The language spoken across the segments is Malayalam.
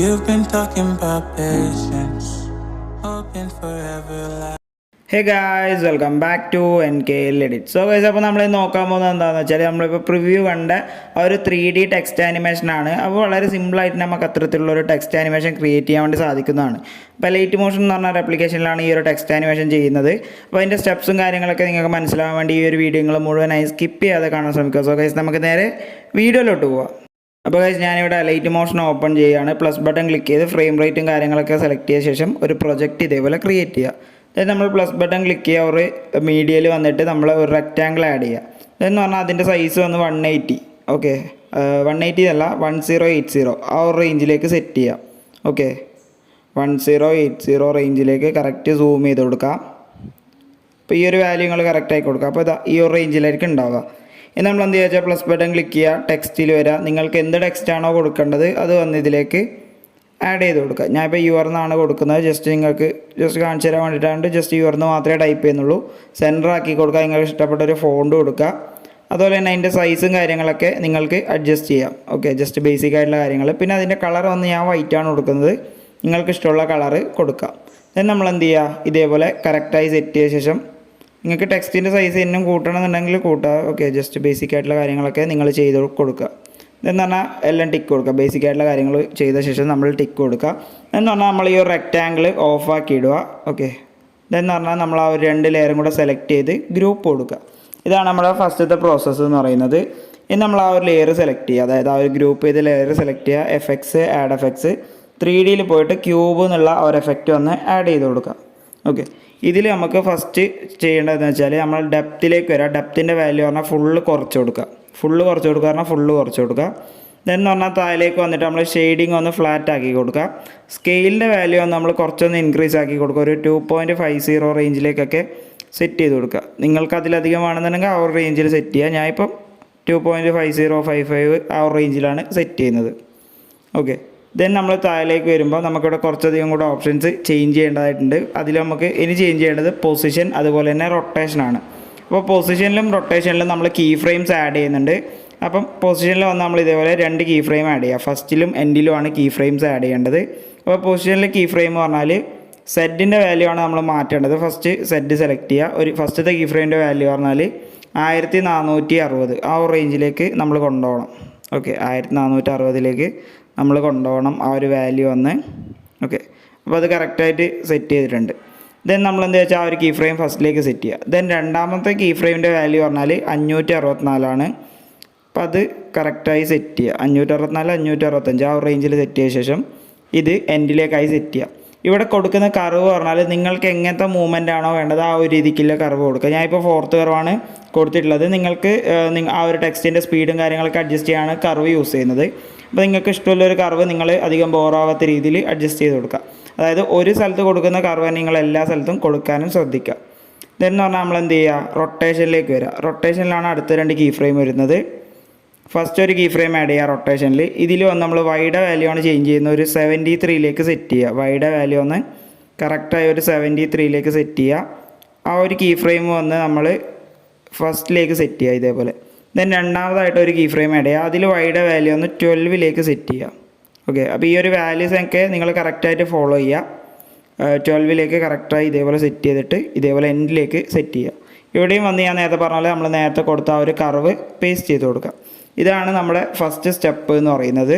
You've been talking about patience, hoping forever life. Hey guys, welcome back to NKL edit. So guys, അപ്പോൾ നമ്മൾ നോക്കാൻ പോകുന്നത് എന്താണെന്ന് വെച്ചാൽ നമ്മളിപ്പോൾ പ്രിവ്യൂ കണ്ട ഒരു 3D ടെക്സ്റ്റ് ആനിമേഷനാണ്. അപ്പോൾ വളരെ സിമ്പിളായിട്ട് നമുക്ക് അത്തരത്തിലുള്ള ഒരു ടെക്സ്റ്റ് ആനിമേഷൻ ക്രിയേറ്റ് ചെയ്യാൻ വേണ്ടി സാധിക്കുന്നതാണ്. അപ്പോൾ Alightmotion എന്ന് പറഞ്ഞ ഒരു ആപ്ലിക്കേഷനിലാണ് ഈ ഒരു ടെക്സ്റ്റ് ആനിമേഷൻ ചെയ്യുന്നത്. അപ്പോൾ അതിൻ്റെ സ്റ്റെപ്സും കാര്യങ്ങളൊക്കെ നിങ്ങൾക്ക് മനസ്സിലാവാൻ വേണ്ടി ഈ ഒരു വീഡിയോ മുഴുവനായി സ്കിപ്പ് ചെയ്യാതെ കാണാൻ ശ്രമിക്കുക. സോ ഗൈസ്, നമുക്ക് നേരെ വീഡിയോയിലോട്ട് പോവാം. അപ്പോൾ ഗൈസ്, ഞാനിവിടെ Alightmotion ഓപ്പൺ ചെയ്യുകയാണ്. പ്ലസ് ബട്ടൺ ക്ലിക്ക് ചെയ്ത് ഫ്രെയിം റേറ്റും കാര്യങ്ങളൊക്കെ സെലക്ട് ചെയ്ത ശേഷം ഒരു പ്രൊജക്റ്റ് ഇതേപോലെ ക്രിയേറ്റ് ചെയ്യുക. അതായത് നമ്മൾ പ്ലസ് ബട്ടൺ ക്ലിക്ക് ചെയ്യുക, ഒരു മീഡിയയിൽ വന്നിട്ട് നമ്മൾ ഒരു റെക്റ്റാങ്കിൾ ആഡ് ചെയ്യുക. അതെന്ന് പറഞ്ഞാൽ അതിൻ്റെ സൈസ് വന്ന് 180, ഓക്കെ 180 അല്ല 1080 ആ ഒരു റേഞ്ചിലേക്ക് സെറ്റ് ചെയ്യുക. ഓക്കെ 1080 റേഞ്ചിലേക്ക് കറക്റ്റ് സൂം ചെയ്ത് കൊടുക്കുക. അപ്പോൾ ഈ ഒരു വാല്യൂ നിങ്ങൾ കറക്റ്റായി കൊടുക്കുക. അപ്പോൾ ഇതാ ഈ ഒരു റേഞ്ചിലായിരിക്കും ഉണ്ടാവുക. ഇനി നമ്മൾ എന്ത് ചെയ്യുക, പ്ലസ് ബട്ടൺ ക്ലിക്ക് ചെയ്യുക, ടെക്സ്റ്റിൽ വരിക, നിങ്ങൾക്ക് എന്ത് ടെക്സ്റ്റാണോ കൊടുക്കേണ്ടത് അത് വന്ന് ഇതിലേക്ക് ആഡ് ചെയ്ത് കൊടുക്കുക. ഞാനിപ്പോൾ യുവർന്നാണ് കൊടുക്കുന്നത്. നിങ്ങൾക്ക് കാണിച്ചു തരാൻ വേണ്ടിയിട്ടാണ് ജസ്റ്റ് യുവർന്ന് മാത്രമേ ടൈപ്പ് ചെയ്യുന്നുള്ളൂ. സെൻറ്റർ ആക്കി കൊടുക്കുക, നിങ്ങൾക്ക് ഇഷ്ടപ്പെട്ട ഒരു ഫോണ്ട് കൊടുക്കുക. അതുപോലെ തന്നെ അതിൻ്റെ സൈസും കാര്യങ്ങളൊക്കെ നിങ്ങൾക്ക് അഡ്ജസ്റ്റ് ചെയ്യാം. ഓക്കെ, ജസ്റ്റ് ബേസിക് ആയിട്ടുള്ള കാര്യങ്ങൾ. പിന്നെ അതിൻ്റെ കളർ വന്ന് ഞാൻ വൈറ്റാണ് കൊടുക്കുന്നത്, നിങ്ങൾക്ക് ഇഷ്ടമുള്ള കളറ് കൊടുക്കുക. ദെൻ നമ്മൾ എന്ത് ചെയ്യുക, ഇതേപോലെ കറക്റ്റായി സെറ്റ് ചെയ്ത ശേഷം നിങ്ങൾക്ക് ടെക്സ്റ്റിൻ്റെ സൈസ് ഇന്നും കൂട്ടണമെന്നുണ്ടെങ്കിൽ കൂട്ടുക. ഓക്കെ, ജസ്റ്റ് ബേസിക് ആയിട്ടുള്ള കാര്യങ്ങളൊക്കെ നിങ്ങൾ ചെയ്ത് കൊടുക്കുക. എന്ന് പറഞ്ഞാൽ എല്ലാം ടിക്ക് കൊടുക്കുക. ബേസിക് ആയിട്ടുള്ള കാര്യങ്ങൾ ചെയ്ത ശേഷം നമ്മൾ ടിക്ക് കൊടുക്കുക. എന്ന് പറഞ്ഞാൽ നമ്മൾ ഈ ഒരു റെക്റ്റാങ്കിൾ ഓഫാക്കി ഇടുക. ഓക്കെ, ഇതെന്ന് പറഞ്ഞാൽ നമ്മൾ ആ ഒരു 2 ലെയറും കൂടെ സെലക്ട് ചെയ്ത് ഗ്രൂപ്പ് കൊടുക്കുക. ഇതാണ് നമ്മുടെ ഫസ്റ്റത്തെ പ്രോസസ്സ് എന്ന് പറയുന്നത്. ഇനി നമ്മൾ ആ ഒരു ലെയർ സെലക്ട് ചെയ്യുക, അതായത് ആ ഒരു ഗ്രൂപ്പ് ചെയ്ത് ലെയർ സെലക്ട് ചെയ്യുക, എഫക്ട്സ്, ആഡ് എഫക്ട്സ്, 3Dയിൽ പോയിട്ട് ക്യൂബ് എന്നുള്ള ആ ഒരു എഫക്റ്റ് വന്ന് ആഡ് ചെയ്ത് കൊടുക്കുക. ഓക്കെ, ഇതിൽ നമുക്ക് ഫസ്റ്റ് ചെയ്യേണ്ടതെന്ന് വെച്ചാൽ നമ്മൾ ഡെപ്തിലേക്ക് വരിക. ഡെപ്തിൻ്റെ വാല്യൂ പറഞ്ഞാൽ ഫുള്ള് കുറച്ച് കൊടുക്കുക. ഫുള്ള് കുറച്ച് കൊടുക്കുക. ഇതെന്ന് പറഞ്ഞാൽ താഴേക്ക് വന്നിട്ട് നമ്മൾ ഷെയ്ഡിങ് ഒന്ന് ഫ്ലാറ്റ് ആക്കി കൊടുക്കുക. സ്കെയിലിൻ്റെ വാല്യൂ ഒന്ന് നമ്മൾ കുറച്ചൊന്ന് ഇൻക്രീസ് ആക്കി കൊടുക്കുക. ഒരു 2.50 റേഞ്ചിലേക്കൊക്കെ സെറ്റ് ചെയ്ത് കൊടുക്കുക. നിങ്ങൾക്ക് അതിലധികം വേണമെന്നുണ്ടെങ്കിൽ ആ ഒരു റേഞ്ചിൽ സെറ്റ് ചെയ്യുക. ഞാനിപ്പം 2.5055 ആ ഒരു റേഞ്ചിലാണ് സെറ്റ് ചെയ്യുന്നത്. ഓക്കെ, ദെൻ നമ്മൾ താഴേക്ക് വരുമ്പോൾ നമുക്കിവിടെ കുറച്ചധികം കൂടെ ഓപ്ഷൻസ് ചേഞ്ച് ചെയ്യേണ്ടതായിട്ടുണ്ട്. അതിൽ നമുക്ക് ഇനി ചേഞ്ച് ചെയ്യേണ്ടത് പൊസിഷൻ അതുപോലെ തന്നെ റൊട്ടേഷനാണ്. അപ്പോൾ പൊസിഷനിലും റൊട്ടേഷനിലും നമ്മൾ കീ ഫ്രെയിംസ് ആഡ് ചെയ്യുന്നുണ്ട്. അപ്പം പൊസിഷനിൽ വന്ന് നമ്മൾ ഇതേപോലെ 2 കീ ഫ്രെയിം ആഡ് ചെയ്യുക. ഫസ്റ്റിലും എൻഡിലുമാണ് കീ ഫ്രെയിംസ് ആഡ് ചെയ്യേണ്ടത്. അപ്പോൾ പൊസിഷനിൽ കീ ഫ്രെയിം പറഞ്ഞാൽ സെറ്റിൻ്റെ വാല്യൂ ആണ് നമ്മൾ മാറ്റേണ്ടത്. ഫസ്റ്റ് സെറ്റ് സെലക്ട് ചെയ്യുക. ഒരു ഫസ്റ്റത്തെ കീ ഫ്രെയിമിൻ്റെ വാല്യൂ പറഞ്ഞാൽ 1460 ആ ഒരു റേഞ്ചിലേക്ക് നമ്മൾ കൊണ്ടുപോകണം. ഓക്കെ, 1460ലേക്ക് നമ്മൾ കൊണ്ടുപോകണം ആ ഒരു വാല്യൂ വന്ന്. ഓക്കെ, അപ്പോൾ അത് കറക്റ്റായിട്ട് സെറ്റ് ചെയ്തിട്ടുണ്ട്. ദെൻ നമ്മൾ എന്താ വെച്ചാൽ ആ ഒരു കീ ഫ്രെയിം ഫസ്റ്റിലേക്ക് സെറ്റ് ചെയ്യുക. ദെൻ രണ്ടാമത്തെ കീ ഫ്രെയിമിൻ്റെ വാല്യൂ പറഞ്ഞാൽ 564 അപ്പോൾ അത് കറക്റ്റായി സെറ്റ് ചെയ്യുക. 564 565 ആ ഒരു റേഞ്ചിൽ സെറ്റ് ചെയ്ത ശേഷം ഇത് എൻഡിലേക്കായി സെറ്റ് ചെയ്യുക. ഇവിടെ കൊടുക്കുന്ന കർവ് പറഞ്ഞാൽ നിങ്ങൾക്ക് എങ്ങനത്തെ മൂവ്മെൻ്റ് ആണോ വേണ്ടത് ആ ഒരു രീതിക്കുള്ള കർവ് കൊടുക്കുക. ഞാനിപ്പോൾ 4th കർവാണ് കൊടുത്തിട്ടുള്ളത്. നിങ്ങൾക്ക് ആ ഒരു ടെക്സ്റ്റിൻ്റെ സ്പീഡും കാര്യങ്ങളൊക്കെ അഡ്ജസ്റ്റ് ചെയ്യാനാണ് കർവ് യൂസ് ചെയ്യുന്നത്. അപ്പോൾ നിങ്ങൾക്ക് ഇഷ്ടമുള്ളൊരു കർവ് നിങ്ങൾ അധികം ബോറാവാത്ത രീതിയിൽ അഡ്ജസ്റ്റ് ചെയ്ത് കൊടുക്കുക. അതായത് ഒരു സ്ഥലത്ത് കൊടുക്കുന്ന കർവ് നിങ്ങൾ എല്ലാ സ്ഥലത്തും കൊടുക്കാനും ശ്രദ്ധിക്കുക. ഇതെന്ന് പറഞ്ഞാൽ നമ്മൾ എന്ത് ചെയ്യുക, റൊട്ടേഷനിലേക്ക് വരിക. റൊട്ടേഷനിലാണ് അടുത്ത 2 കീ ഫ്രെയിം വരുന്നത്. ഫസ്റ്റ് ഒരു കീ ഫ്രെയിം ആഡ് ചെയ്യുക റൊട്ടേഷനിൽ. ഇതിൽ വന്ന് നമ്മൾ വൈയുടെ വാല്യൂ ആണ് ചേഞ്ച് ചെയ്യുന്നത്. ഒരു 73ലേക്ക് സെറ്റ് ചെയ്യുക. വൈയുടെ വാല്യൂ ഒന്ന് കറക്റ്റായി ഒരു 73ലേക്ക് സെറ്റ് ചെയ്യുക. ആ ഒരു കീ ഫ്രെയിം വന്ന് നമ്മൾ ഫസ്റ്റിലേക്ക് സെറ്റ് ചെയ്യുക ഇതേപോലെ. ദെൻ രണ്ടാമതായിട്ട് ഒരു കീ ഫ്രെയിം ആഡ് ചെയ്യുക. അതിൽ വൈയുടെ വാല്യൂ ഒന്ന് 12ലേക്ക് സെറ്റ് ചെയ്യുക. ഓക്കെ, അപ്പോൾ ഈ ഒരു വാല്യൂസൊക്കെ നിങ്ങൾ കറക്റ്റായിട്ട് ഫോളോ ചെയ്യുക. 12ലേക്ക് കറക്റ്റായി ഇതേപോലെ സെറ്റ് ചെയ്തിട്ട് ഇതേപോലെ എൻഡിലേക്ക് സെറ്റ് ചെയ്യുക. ഇവിടെയും വന്ന് ഞാൻ നേരത്തെ പറഞ്ഞ പോലെ നമ്മൾ നേരത്തെ കൊടുത്ത ആ ഒരു കർവ് പേസ്റ്റ് ചെയ്ത് കൊടുക്കുക. ഇതാണ് നമ്മുടെ ഫസ്റ്റ് സ്റ്റെപ്പ് എന്ന് പറയുന്നത്.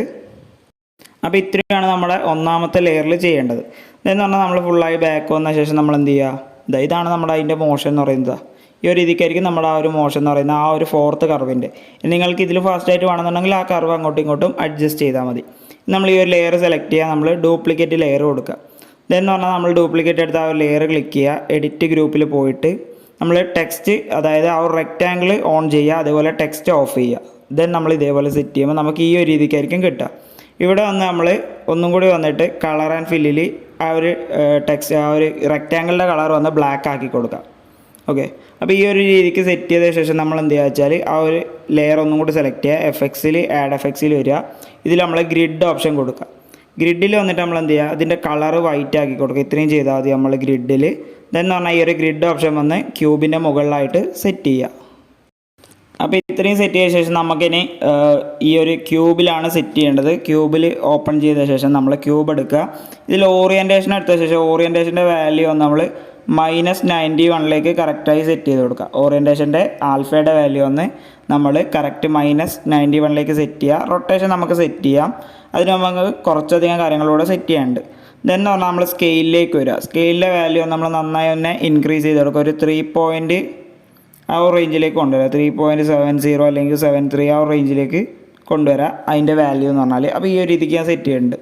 അപ്പോൾ ഇത്രയാണ് നമ്മുടെ ഒന്നാമത്തെ ലെയറിൽ ചെയ്യേണ്ടത്. ഇതെന്ന് പറഞ്ഞാൽ നമ്മൾ ഫുള്ളായി ബാക്ക് വന്ന ശേഷം നമ്മൾ എന്ത് ചെയ്യുക, ഇതാണ് നമ്മുടെ അതിൻ്റെ മോഷൻ എന്ന് പറയുന്നത്. ഈ ഒരു രീതിക്കായിരിക്കും നമ്മുടെ ആ ഒരു മോഷൻ എന്ന് പറയുന്നത്, ആ ഒരു 4th കർവിൻ്റെ. നിങ്ങൾക്ക് ഇതിൽ ഫാസ്റ്റായിട്ട് വേണമെന്നുണ്ടെങ്കിൽ ആ കർവ് അങ്ങോട്ടും ഇങ്ങോട്ടും അഡ്ജസ്റ്റ് ചെയ്താൽ മതി. നമ്മൾ ഈ ഒരു ലെയർ സെലക്ട് ചെയ്യുക, നമ്മൾ ഡ്യൂപ്ലിക്കേറ്റ് ലെയർ കൊടുക്കുക. ഇതെന്ന് പറഞ്ഞാൽ നമ്മൾ ഡ്യൂപ്ലിക്കേറ്റ് എടുത്ത് ആ ഒരു ലെയർ ക്ലിക്ക് ചെയ്യുക. എഡിറ്റ് ഗ്രൂപ്പിൽ പോയിട്ട് നമ്മൾ ടെക്സ്റ്റ്, അതായത് ആ ഒരു റെക്റ്റാങ്കിൾ ഓൺ ചെയ്യുക, അതേപോലെ ടെക്സ്റ്റ് ഓഫ് ചെയ്യുക. ദെൻ നമ്മൾ ഇതേപോലെ സെറ്റ് ചെയ്യുമ്പോൾ നമുക്ക് ഈ ഒരു രീതിക്കായിരിക്കും കിട്ടുക. ഇവിടെ വന്ന് നമ്മൾ ഒന്നും കൂടി വന്നിട്ട് കളർ ആൻഡ് ഫില്ലിൽ ആ ഒരു ടെക്സ്റ്റ്, ആ ഒരു റെക്റ്റാങ്കിളിൻ്റെ കളർ വന്ന് ബ്ലാക്ക് ആക്കി കൊടുക്കുക. ഓക്കെ, അപ്പോൾ ഈ ഒരു രീതിക്ക് സെറ്റ് ചെയ്ത ശേഷം നമ്മൾ എന്ത് ചെയ്യുക വെച്ചാൽ ആ ഒരു ലെയർ ഒന്നും കൂടി സെലക്ട് ചെയ്യുക. എഫക്ട്സിൽ ആഡ് എഫക്ട്സിൽ വരിക. ഇതിൽ നമ്മൾ ഗ്രിഡ് ഓപ്ഷൻ കൊടുക്കുക. ഗ്രിഡിൽ വന്നിട്ട് നമ്മൾ എന്ത് ചെയ്യുക, അതിൻ്റെ കളർ വൈറ്റ് ആക്കി കൊടുക്കുക. ഇത്രയും ചെയ്താൽ മതി നമ്മൾ ഗ്രിഡിൽ. ഇതെന്ന് പറഞ്ഞാൽ ഈ ഒരു ഗ്രിഡ് ഓപ്ഷൻ വന്ന് ക്യൂബിൻ്റെ മുകളിലായിട്ട് സെറ്റ് ചെയ്യുക. അപ്പോൾ ഇത്രയും സെറ്റ് ചെയ്ത ശേഷം നമുക്കിനി ഈ ഒരു ക്യൂബിലാണ് സെറ്റ് ചെയ്യേണ്ടത്. ക്യൂബിൽ ഓപ്പൺ ചെയ്ത ശേഷം നമ്മൾ ക്യൂബ് എടുക്കുക. ഇതിൽ ഓറിയൻറ്റേഷൻ എടുത്ത ശേഷം ഓറിയൻറ്റേഷൻ്റെ വാല്യൂ ഒന്ന് നമ്മൾ -91ലേക്ക് കറക്റ്റായി സെറ്റ് ചെയ്ത് കൊടുക്കുക. ഓറിയൻറ്റേഷൻ്റെ ആൽഫയുടെ വാല്യൂ ഒന്ന് നമ്മൾ കറക്റ്റ് -91ലേക്ക് സെറ്റ് ചെയ്യുക. റൊട്ടേഷൻ നമുക്ക് സെറ്റ് ചെയ്യാം. അതിന് നമുക്ക് കുറച്ചധികം കാര്യങ്ങളൂടെ സെറ്റ് ചെയ്യാനുണ്ട്. ദെൻ എന്ന് പറഞ്ഞാൽ നമ്മൾ സ്കെയിലിലേക്ക് വരിക. സ്കെയിലിൻ്റെ വാല്യൂ നമ്മൾ നന്നായി ഒന്ന് ഇൻക്രീസ് ചെയ്ത് കൊടുക്കുക. ഒരു 3 ആ ഒരു റേഞ്ചിലേക്ക് കൊണ്ടുവരിക. 3.70 അല്ലെങ്കിൽ 73 ആ ഒരു റേഞ്ചിലേക്ക് കൊണ്ടുവരിക അതിൻ്റെ വാല്യൂ എന്ന് പറഞ്ഞാൽ. അപ്പോൾ ഈ ഒരു രീതിക്ക് ഞാൻ സെറ്റ് ചെയ്യുന്നുണ്ട്.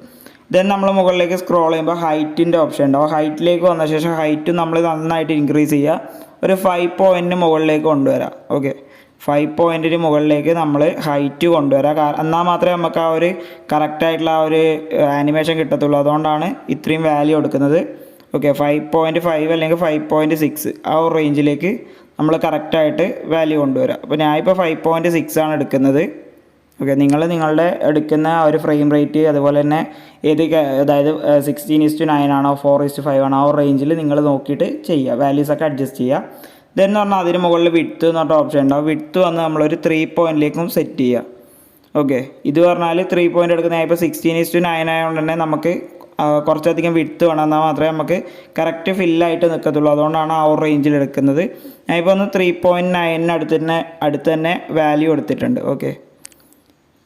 ദെൻ നമ്മൾ മുകളിലേക്ക് സ്ക്രോൾ ചെയ്യുമ്പോൾ ഹൈറ്റിൻ്റെ ഓപ്ഷൻ ഉണ്ടാവും. ഹൈറ്റിലേക്ക് വന്ന ശേഷം ഹൈറ്റ് നമ്മൾ നന്നായിട്ട് ഇൻക്രീസ് ചെയ്യുക. ഒരു 5 പോയിൻറ്റ് മുകളിലേക്ക് കൊണ്ടുവരാം. ഓക്കെ, 5 പോയിൻറ്റിന് മുകളിലേക്ക് നമ്മൾ ഹൈറ്റ് കൊണ്ടുവരാം. എന്നാൽ മാത്രമേ നമുക്ക് ആ ഒരു കറക്റ്റായിട്ടുള്ള ആ ഒരു ആനിമേഷൻ കിട്ടത്തുള്ളൂ. അതുകൊണ്ടാണ് ഇത്രയും വാല്യൂ എടുക്കുന്നത്. ഓക്കെ, 5.5 അല്ലെങ്കിൽ 5.6 ആ ഒരു റേഞ്ചിലേക്ക് നമ്മൾ കറക്റ്റായിട്ട് വാല്യൂ കൊണ്ടുവരാം. അപ്പോൾ ഞാനിപ്പോൾ 5.6 ആണ് എടുക്കുന്നത്. ഓക്കെ, നിങ്ങളുടെ എടുക്കുന്ന ആ ഒരു ഫ്രെയിം റേറ്റ് അതുപോലെ തന്നെ അതായത് 16:9 ആണോ 4:5 ആണോ ആ ഒരു റേഞ്ചിൽ നിങ്ങൾ നോക്കിയിട്ട് ചെയ്യുക. വാല്യൂസൊക്കെ അഡ്ജസ്റ്റ് ചെയ്യുക. ഇതെന്ന് പറഞ്ഞാൽ അതിന് മുകളിൽ വിഡ്ത്ത് എന്ന് പറഞ്ഞ ഓപ്ഷൻ ഉണ്ടാവും. വിഡ്ത്ത് വന്ന് നമ്മളൊരു 3 പോയിൻറ്റിലേക്കും സെറ്റ് ചെയ്യുക. ഓക്കെ, ഇത് പറഞ്ഞാൽ 3 പോയിൻറ്റ് എടുക്കുന്ന ഇപ്പോൾ 16:9 ആയതുകൊണ്ട് തന്നെ നമുക്ക് കുറച്ചധികം വിഡ്ത്ത് വേണം. എന്നാൽ മാത്രമേ നമുക്ക് കറക്റ്റ് ഫില്ലായിട്ട് നിൽക്കത്തുള്ളൂ. അതുകൊണ്ടാണ് ആ ഒരു റേഞ്ചിൽ എടുക്കുന്നത്. ഞാനിപ്പോൾ ഒന്ന് 3.9 അടുത്ത് തന്നെ വാല്യൂ എടുത്തിട്ടുണ്ട്. ഓക്കെ,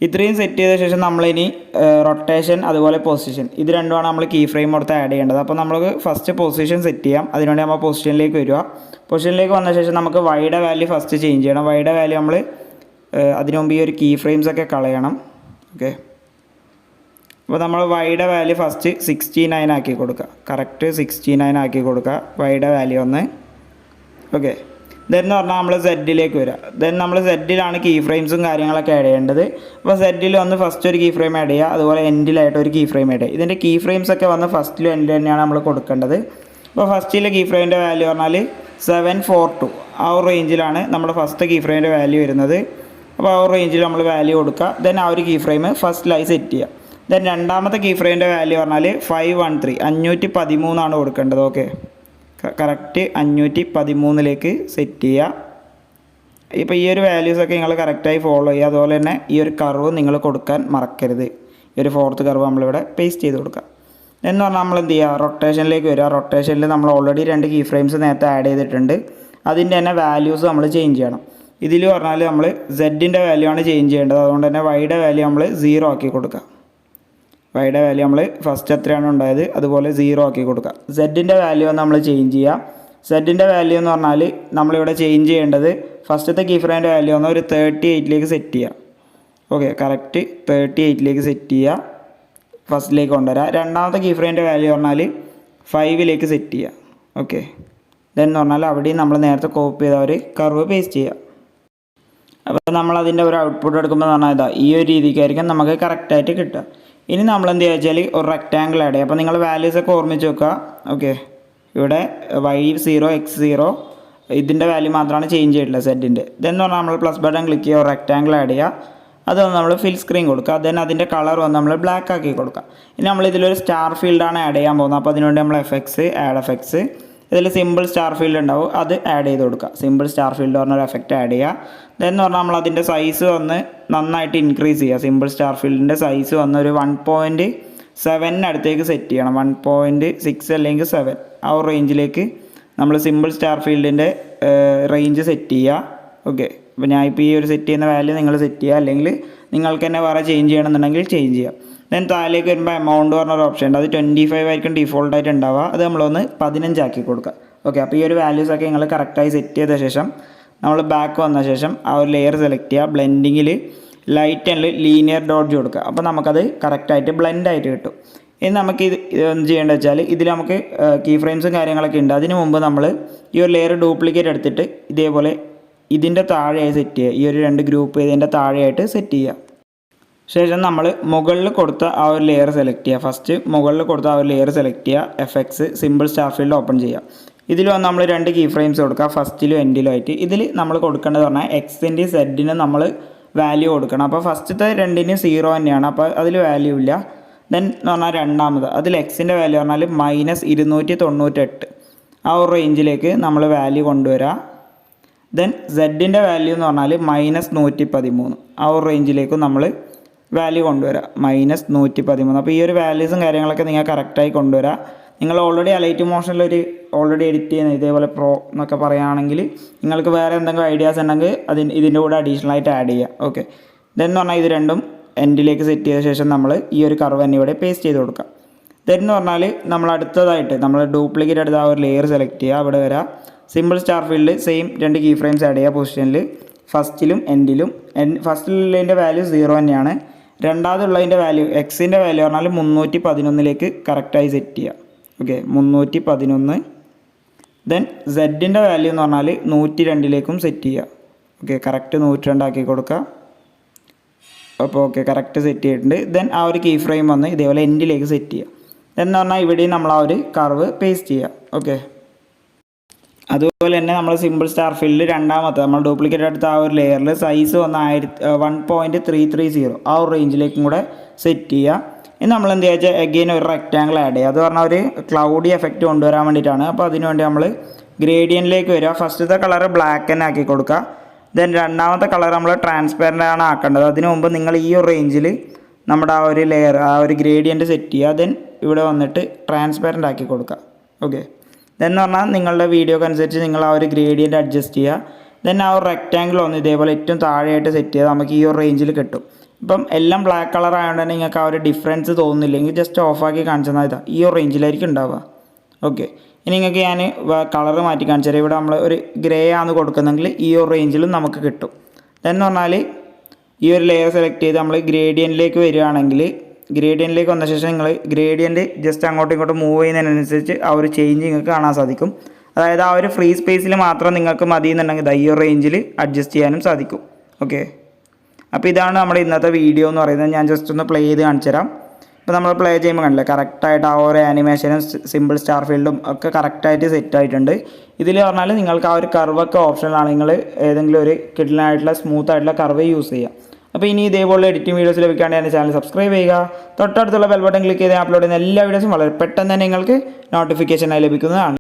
ഇത്രയും സെറ്റ് ചെയ്ത ശേഷം നമ്മളിനി റൊട്ടേഷൻ അതുപോലെ പൊസിഷൻ ഇത് രണ്ടുമാണ് നമ്മൾ കീ ഫ്രെയിം കൊടുത്ത് ആഡ് ചെയ്യേണ്ടത്. അപ്പോൾ നമുക്ക് ഫസ്റ്റ് പൊസിഷൻ സെറ്റ് ചെയ്യാം. അതിനുവേണ്ടി നമ്മൾ പൊസിഷനിലേക്ക് വരിക. പൊസിഷനിലേക്ക് വന്ന ശേഷം നമുക്ക് വൈയുടെ വാല്യൂ ഫസ്റ്റ് ചേഞ്ച് ചെയ്യണം. വൈയുടെ വാല്യൂ നമ്മൾ അതിനു മുമ്പ് ഈ ഒരു കീ ഫ്രെയിംസൊക്കെ കളയണം. ഓക്കെ, അപ്പോൾ നമ്മൾ വൈയുടെ വാല്യൂ ഫസ്റ്റ് 69 ആക്കി കൊടുക്കുക. കറക്റ്റ് 69 ആക്കി കൊടുക്കുക വൈയുടെ വാല്യൂ ഒന്ന്. ഓക്കെ, ദെൻ എന്ന് പറഞ്ഞാൽ നമ്മൾ സെഡിലേക്ക് വരിക. ദെൻ നമ്മൾ സെഡിലാണ് കീ ഫ്രെയിംസും കാര്യങ്ങളൊക്കെ ആഡ് ചെയ്യേണ്ടത്. അപ്പോൾ സെഡിൽ വന്ന് ഫസ്റ്റ് ഒരു കീ ഫ്രെയിം ആഡ് ചെയ്യുക. അതുപോലെ എൻഡിലായിട്ട് ഒരു കീ ഫ്രെയിം ആഡ് ചെയ്യുക. ഇതിൻ്റെ കീ ഫ്രെയിംസൊക്കെ വന്ന് ഫസ്റ്റിലും എൻഡിലും തന്നെയാണ് നമ്മൾ കൊടുക്കേണ്ടത്. അപ്പോൾ ഫസ്റ്റിലെ കീ ഫ്രെയിമിൻ്റെ വാല്യൂ പറഞ്ഞാൽ 742 ആ ഒരു റേഞ്ചിലാണ് നമ്മുടെ ഫസ്റ്റ് കീ ഫ്രെയിമിൻ്റെ വാല്യൂ വരുന്നത്. അപ്പോൾ ആ ഒരു റേഞ്ചിൽ നമ്മൾ വാല്യൂ കൊടുക്കുക. ദെൻ ആ ഒരു കീ ഫ്രെയിം ഫസ്റ്റിലായി സെറ്റ് ചെയ്യുക. ദെൻ രണ്ടാമത്തെ കീ ഫ്രെയിമിൻ്റെ വാല്യൂ പറഞ്ഞാൽ 513 ആണ് കൊടുക്കേണ്ടത്. ഓക്കെ, കറക്റ്റ് 513ലേക്ക് സെറ്റ് ചെയ്യുക. ഇപ്പോൾ ഈ ഒരു വാല്യൂസൊക്കെ നിങ്ങൾ കറക്റ്റായി ഫോളോ ചെയ്യുക. അതുപോലെ തന്നെ ഈ ഒരു കർവ് നിങ്ങൾ കൊടുക്കാൻ മറക്കരുത്. ഈ ഒരു 4th കർവ് നമ്മളിവിടെ പേസ്റ്റ് ചെയ്ത് കൊടുക്കുക. എന്ന് പറഞ്ഞാൽ നമ്മൾ എന്ത് ചെയ്യുക, റൊട്ടേഷനിലേക്ക് വരിക. റൊട്ടേഷനിൽ നമ്മൾ ഓൾറെഡി 2 കീ ഫ്രെയിംസ് നേരത്തെ ആഡ് ചെയ്തിട്ടുണ്ട്. അതിൻ്റെ തന്നെ വാല്യൂസ് നമ്മൾ ചേഞ്ച് ചെയ്യണം. ഇതിൽ പറഞ്ഞാൽ നമ്മൾ സെഡിൻ്റെ വാല്യൂ ആണ് ചേഞ്ച് ചെയ്യേണ്ടത്. അതുകൊണ്ട് തന്നെ വൈയുടെ വാല്യൂ നമ്മൾ 0 ആക്കി കൊടുക്കുക. വൈയുടെ വാല്യൂ നമ്മൾ ഫസ്റ്റ് എത്രയാണ് ഉണ്ടായത് അതുപോലെ 0 ആക്കി കൊടുക്കുക. സെഡിൻ്റെ വാല്യൂ നമ്മൾ ചേഞ്ച് ചെയ്യുക. സെഡിൻ്റെ വാല്യൂ എന്ന് പറഞ്ഞാൽ നമ്മളിവിടെ ചേഞ്ച് ചെയ്യേണ്ടത് ഫസ്റ്റത്തെ കീ ഫ്രെയിമിൻ്റെ വാല്യൂ ഒന്ന് ഒരു 38ലേക്ക് സെറ്റ് ചെയ്യുക. ഓക്കെ, കറക്റ്റ് 38ലേക്ക് സെറ്റ് ചെയ്യുക. ഫസ്റ്റിലേക്ക് കൊണ്ടുവരിക. രണ്ടാമത്തെ കീ ഫ്രെയിമിൻ്റെ വാല്യൂ പറഞ്ഞാൽ 5ലേക്ക് സെറ്റ് ചെയ്യുക. ഓക്കെ, ദെൻ എന്ന് പറഞ്ഞാൽ അവിടെയും നമ്മൾ നേരത്തെ കോപ്പി ചെയ്ത ഒരു കർവ് പേസ്റ്റ് ചെയ്യുക. അപ്പോൾ നമ്മളതിൻ്റെ ഒരു ഔട്ട്പുട്ട് എടുക്കുമ്പോൾ പറഞ്ഞാൽ ഇതാ ഈ ഒരു രീതിക്കായിരിക്കും നമുക്ക് കറക്റ്റായിട്ട് കിട്ടുക. ഇനി നമ്മൾ എന്ത് ചെയ്യുക വെച്ചാൽ ഒരു റെക്റ്റാങ്കിൾ ആഡ് ചെയ്യുക. അപ്പോൾ നിങ്ങൾ വാല്യൂസൊക്കെ ഓർമ്മിച്ച് വെക്കുക. ഓക്കെ, ഇവിടെ y0 x0 ഇതിൻ്റെ വാല്യൂ മാത്രമാണ് ചേഞ്ച് ചെയ്തിട്ടുള്ളത് സെഡിൻ്റെ. ഇതെന്ന് പറഞ്ഞാൽ നമ്മൾ പ്ലസ് ബട്ടൺ ക്ലിക്ക് ചെയ്യുക, ഒരു റെക്റ്റാങ്കിൾ ആഡ് ചെയ്യുക. അതൊന്ന് നമ്മൾ ഫിൽ സ്ക്രീൻ കൊടുക്കുക. ദെൻ അതിൻ്റെ കളർ വന്ന് നമ്മൾ ബ്ലാക്ക് ആക്കി കൊടുക്കുക. ഇനി നമ്മൾ ഇതിലൊരു സ്റ്റാർ ഫീൽഡാണ് ആഡ് ചെയ്യാൻ പോകുന്നത്. അപ്പോൾ അതിനുവേണ്ടി നമ്മൾ ആഡ് എഫക്ട്സ് ഇതിൽ സിമ്പിൾ സ്റ്റാർ ഫീൽഡ് ഉണ്ടാവും, അത് ആഡ് ചെയ്ത് കൊടുക്കുക. സിമ്പിൾ സ്റ്റാർ ഫീൽഡ് പറഞ്ഞൊരു എഫക്റ്റ് ആഡ് ചെയ്യുക. ദെൻ എന്ന് പറഞ്ഞാൽ നമ്മൾ അതിൻ്റെ സൈസ് വന്ന് നന്നായിട്ട് ഇൻക്രീസ് ചെയ്യുക. സിമ്പിൾ സ്റ്റാർ ഫീൽഡിൻ്റെ സൈസ് വന്ന് ഒരു 1.7 അടുത്തേക്ക് സെറ്റ് ചെയ്യണം. 1.6 അല്ലെങ്കിൽ 7 ആ ഒരു റേഞ്ചിലേക്ക് നമ്മൾ സിമ്പിൾ സ്റ്റാർ ഫീൽഡിൻ്റെ റേഞ്ച് സെറ്റ് ചെയ്യുക. ഓക്കെ, അപ്പോൾ ഞാനിപ്പോൾ ഈ ഒരു സെറ്റ് ചെയ്യുന്ന വാല്യൂ നിങ്ങൾ സെറ്റ് ചെയ്യുക. അല്ലെങ്കിൽ നിങ്ങൾക്ക് തന്നെ വേറെ ചേഞ്ച് ചെയ്യണമെന്നുണ്ടെങ്കിൽ ചേഞ്ച് ചെയ്യാം. ദെൻ താഴേക്ക് വരുമ്പോൾ എമൗണ്ട് പറഞ്ഞൊരു ഓപ്ഷൻ ഉണ്ട്. അത് 25 ആയിരിക്കും ഡിഫോൾട്ടായിട്ട് ഉണ്ടാവുക. അത് നമ്മളൊന്ന് 15 ആക്കി കൊടുക്കുക. ഓക്കെ, അപ്പോൾ ഈ ഒരു വാല്യൂസൊക്കെ നിങ്ങൾ കറക്റ്റായി സെറ്റ് ചെയ്ത ശേഷം നമ്മൾ ബാക്ക് വന്ന ശേഷം ആ ഒരു ലെയർ സെലക്ട് ചെയ്യുക. ബ്ലെൻഡിങ്ങിൽ ലൈറ്റ് ആൻഡ് ലീനിയർ ഡോഡ്ജ് കൊടുക്കുക. അപ്പോൾ നമുക്കത് കറക്റ്റായിട്ട് ബ്ലെൻഡായിട്ട് കിട്ടും. ഇനി നമുക്ക് ഇത് എന്ത് ചെയ്യേണ്ടത് വെച്ചാൽ ഇതിൽ നമുക്ക് കീ ഫ്രെയിംസും കാര്യങ്ങളൊക്കെ ഉണ്ട്. അതിന് മുമ്പ് നമ്മൾ ഈ ഒരു ലെയർ ഡ്യൂപ്ലിക്കേറ്റ് എടുത്തിട്ട് ഇതേപോലെ ഇതിൻ്റെ താഴെയായി സെറ്റ് ചെയ്യുക. ഈ ഒരു 2 ഗ്രൂപ്പ് ഇതിൻ്റെ താഴെയായിട്ട് സെറ്റ് ചെയ്യുക. ശേഷം നമ്മൾ മുകളിൽ കൊടുത്ത ആ ഒരു ലെയർ സെലക്ട് ചെയ്യുക. ഫസ്റ്റ് മുകളിൽ കൊടുത്ത ആ ഒരു ലെയർ സെലക്ട് ചെയ്യുക. Effects simple star field open ചെയ്യുക. ഇതിൽ വന്ന് നമ്മൾ 2 കീ ഫ്രെയിംസ് കൊടുക്കുക, ഫസ്റ്റിലും എൻഡിലും ആയിട്ട്. ഇതിൽ നമ്മൾ കൊടുക്കേണ്ടത് പറഞ്ഞാൽ എക്സിൻ്റെയും സെഡിന് നമ്മൾ വാല്യൂ കൊടുക്കണം. അപ്പോൾ ഫസ്റ്റത്തെ 2നും 0 തന്നെയാണ്, അപ്പോൾ അതിൽ വാല്യൂ ഇല്ല. ദെൻ എന്ന് പറഞ്ഞാൽ രണ്ടാമത് അതിൽ എക്സിൻ്റെ വാല്യൂ പറഞ്ഞാൽ -298 ആ ഒരു റേഞ്ചിലേക്ക് നമ്മൾ വാല്യൂ കൊണ്ടുവരിക. ദെൻ സെഡിൻ്റെ വാല്യൂ എന്ന് പറഞ്ഞാൽ -113 ആ ഒരു റേഞ്ചിലേക്കും നമ്മൾ വാല്യൂ കൊണ്ടുവരാം, -113. അപ്പോൾ ഈ ഒരു വാല്യൂസും കാര്യങ്ങളൊക്കെ നിങ്ങൾ കറക്റ്റായി കൊണ്ടുവരാം. നിങ്ങൾ ഓൾറെഡി അലൈറ്റ് മോഷനിലൊരു ഓൾറെഡി എഡിറ്റ് ചെയ്യുന്ന ഇതേപോലെ പ്രോ എന്നൊക്കെ പറയുകയാണെങ്കിൽ നിങ്ങൾക്ക് വേറെ എന്തെങ്കിലും ഐഡിയാസ് ഉണ്ടെങ്കിൽ ഇതിൻ്റെ കൂടെ അഡീഷണൽ ആയിട്ട് ആഡ് ചെയ്യുക. ഓക്കെ, ദെൻ എന്ന് പറഞ്ഞാൽ ഇത് രണ്ടും എൻഡിലേക്ക് സെറ്റ് ചെയ്ത ശേഷം നമ്മൾ ഈ ഒരു കർവ് തന്നെ ഇവിടെ പേസ്റ്റ് ചെയ്ത് കൊടുക്കാം. ദെൻ എന്ന് പറഞ്ഞാൽ നമ്മൾ അടുത്തതായിട്ട് നമ്മൾ ഡ്യൂപ്ലിക്കേറ്റ് എടുത്ത ആ ഒരു ലെയർ സെലക്ട് ചെയ്യുക, അവിടെ വരാം, simple star field same 2 key frames add ചെയ്യുക പൊസിഷനിൽ, ഫസ്റ്റിലും എൻഡിലും. ഫസ്റ്റിലുള്ളതിൻ്റെ വാല്യൂ 0 തന്നെയാണ്. രണ്ടാമതുള്ളതിൻ്റെ വാല്യൂ എക്സിൻ്റെ വാല്യൂ പറഞ്ഞാൽ 311 കറക്റ്റായി സെറ്റ് ചെയ്യുക. ഓക്കെ, 311. ദെൻ സെഡിൻ്റെ വാല്യൂ എന്ന് പറഞ്ഞാൽ 102 സെറ്റ് ചെയ്യുക. ഓക്കെ, കറക്റ്റ് 102 ആക്കി കൊടുക്കുക. അപ്പോൾ ഓക്കെ, കറക്റ്റ് സെറ്റ് ചെയ്തിട്ടുണ്ട്. ദെൻ ആ ഒരു കീ ഫ്രെയിം വന്ന് ഇതേപോലെ എൻഡിലേക്ക് സെറ്റ് ചെയ്യുക. എന്ന് പറഞ്ഞാൽ ഇവിടെയും നമ്മൾ ആ ഒരു കർവ് പേസ്റ്റ് ചെയ്യുക. ഓക്കെ, അതുപോലെ തന്നെ നമ്മൾ സിമ്പിൾ സ്റ്റാർ ഫീൽഡിൽ രണ്ടാമത്തെ നമ്മൾ ഡ്യൂപ്ലിക്കേറ്റ് എടുത്ത ആ ഒരു ലെയറിൽ സൈസ് വന്ന് 1.330 ആ ഒരു റേഞ്ചിലേക്കും കൂടെ സെറ്റ് ചെയ്യുക. ഇനി നമ്മൾ എന്ത് ചെയ്യുക, അഗെയിൻ ഒരു റെക്റ്റാങ്കിൾ ആഡ് ചെയ്യുക. അത് പറഞ്ഞാൽ ഒരു ക്ലൗഡി എഫക്റ്റ് കൊണ്ടുവരാൻ വേണ്ടിയിട്ടാണ്. അപ്പോൾ അതിനുവേണ്ടി നമ്മൾ ഗ്രേഡിയൻറ്റിലേക്ക് വരിക. ഫസ്റ്റത്തെ കളർ ബ്ലാക്ക് തന്നെ ആക്കി കൊടുക്കുക. ദെൻ രണ്ടാമത്തെ കളർ നമ്മൾ ട്രാൻസ്പെറൻ്റ് ആണ് ആക്കേണ്ടത്. അതിന് മുമ്പ് നിങ്ങൾ ഈ ഒരു റേഞ്ചിൽ നമ്മുടെ ആ ഒരു ലെയർ ആ ഒരു ഗ്രേഡിയൻറ്റ് സെറ്റ് ചെയ്യുക. ദെൻ ഇവിടെ വന്നിട്ട് ട്രാൻസ്പെറൻ്റ് ആക്കി കൊടുക്കുക. ഓക്കെ, ദെൻ എന്ന് പറഞ്ഞാൽ നിങ്ങളുടെ വീഡിയോക്ക് അനുസരിച്ച് നിങ്ങൾ ആ ഒരു ഗ്രേഡിയൻറ്റ് അഡ്ജസ്റ്റ് ചെയ്യുക. ദെൻ ആ ഒരു റെക്റ്റാങ്കിൾ ഒന്ന് ഇതേപോലെ ഏറ്റവും താഴെയായിട്ട് സെറ്റ് ചെയ്താൽ നമുക്ക് ഈ ഒരു റേഞ്ചിൽ കിട്ടും. ഇപ്പം എല്ലാം ബ്ലാക്ക് കളർ ആയതുകൊണ്ട് തന്നെ നിങ്ങൾക്ക് ആ ഒരു ഡിഫറൻസ് തോന്നുന്നില്ലെങ്കിൽ ജസ്റ്റ് ഓഫാക്കി കാണിച്ചാൽ ഇതാ ഈ ഒരു റേഞ്ചിലായിരിക്കും ഉണ്ടാവുക. ഓക്കെ, ഇനി നിങ്ങൾക്ക് ഞാൻ കളർ മാറ്റി കാണിച്ചു തരാം. ഇവിടെ നമ്മൾ ഒരു ഗ്രേ ആണ് കൊടുക്കുന്നെങ്കിൽ ഈ ഒരു റേഞ്ചിലും നമുക്ക് കിട്ടും. എന്ന് പറഞ്ഞാൽ ഈ ഒരു ലെയർ സെലക്ട് ചെയ്ത് നമ്മൾ ഗ്രേഡിയൻറ്റിലേക്ക് വരികയാണെങ്കിൽ ഗ്രേഡിയൻറ്റിലേക്ക് വന്ന ശേഷം നിങ്ങൾ ഗ്രേഡിയൻറ്റ് ജസ്റ്റ് അങ്ങോട്ടും ഇങ്ങോട്ടും മൂവ് ചെയ്യുന്നതിനനുസരിച്ച് ആ ഒരു ചേഞ്ച് നിങ്ങൾക്ക് കാണാൻ സാധിക്കും. അതായത് ആ ഒരു ഫ്രീ സ്പേസിൽ മാത്രം നിങ്ങൾക്ക് മതി എന്നുണ്ടെങ്കിൽ ഈ ഒരു റേഞ്ചിൽ അഡ്ജസ്റ്റ് ചെയ്യാനും സാധിക്കും. ഓക്കെ, അപ്പോൾ ഇതാണ് നമ്മുടെ ഇന്നത്തെ വീഡിയോ എന്ന് പറയുന്നത്. ഞാൻ ജസ്റ്റ് ഒന്ന് പ്ലേ ചെയ്ത് കാണിച്ചു തരാം. ഇപ്പോൾ നമ്മൾ പ്ലേ ചെയ്യുമ്പോൾ കണ്ടില്ലേ കറക്റ്റായിട്ട് ആ ഒരു ആനിമേഷനും സിമ്പിൾ സ്റ്റാർ ഫീൽഡും ഒക്കെ കറക്റ്റായിട്ട് സെറ്റ് ആയിട്ടുണ്ട്. ഇതിൽ പറഞ്ഞാൽ നിങ്ങൾക്ക് ആ ഒരു കർവൊക്കെ ഓപ്ഷനിലാണ്. നിങ്ങൾ ഏതെങ്കിലും ഒരു കിഡിലായിട്ടുള്ള സ്മൂത്ത് ആയിട്ടുള്ള കർവ് യൂസ് ചെയ്യുക. അപ്പോൾ ഇനി ഇതേപോലെ എഡിറ്റിംഗ് വീഡിയോസ് ലഭിക്കാണ്ട് എൻ്റെ ചാനൽ സബ്സ്ക്രൈബ് ചെയ്യുക. തൊട്ടടുത്തുള്ള ബെൽ ബട്ടൺ ക്ലിക്ക് ചെയ്ത് അപ്ലോഡ് ചെയ്യുന്ന എല്ലാ വീഡിയോസും വളരെ പെട്ടെന്ന് തന്നെ നിങ്ങൾക്ക് നോട്ടിഫിക്കേഷനായി ലഭിക്കുന്നതാണ്.